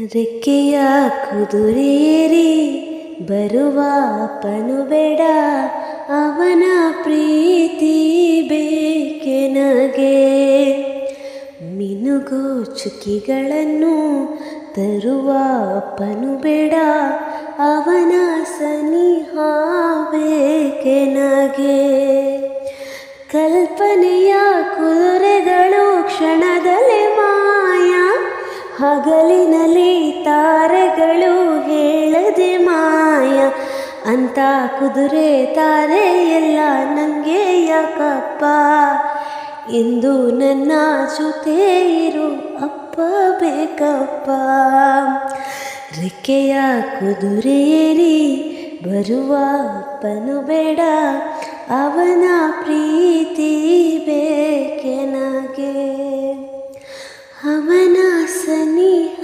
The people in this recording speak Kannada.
ರೆಕ್ಕೆಯ ಕುದುರೆಯೇರಿ ಬರುವ ಅಪ್ಪನು ಬೇಡ, ಅವನ ಪ್ರೀತಿ ಬೇಕೆನಗೆ. ಮಿನುಗೋ ಚುಕ್ಕಿಗಳನ್ನು ತರುವ ಅಪ್ಪನು ಬೇಡ, ಅವನ ಸನಿಹ ಬೇಕೆನಗೆ. ಕಲ್ಪನೆಯ ಕುದುರೆಗಳು ಕ್ಷಣದಲ್ಲೇ ಮಾಯ, ಹಗಲಿನಲ್ಲಿ ತಾರೆಗಳು ಹೇಳದೆ ಮಾಯ. ಅಂತ ಕುದುರೆ ತಾರೆ ಎಲ್ಲ ನನಗೆ ಯಾಕಪ್ಪ, ಇಂದು ನನ್ನ ಜೊತೆ ಇರು ಅಪ್ಪ ಬೇಕಪ್ಪ. ರೆಕ್ಕೆಯ ಕುದುರೆಯೇರಿ ಬರುವ ಅಪ್ಪನು ಬೇಡ, ಅವನ ಪ್ರೀತಿ ಬೇಕೆನಗೆ, ಅವನ ಸನಿಹ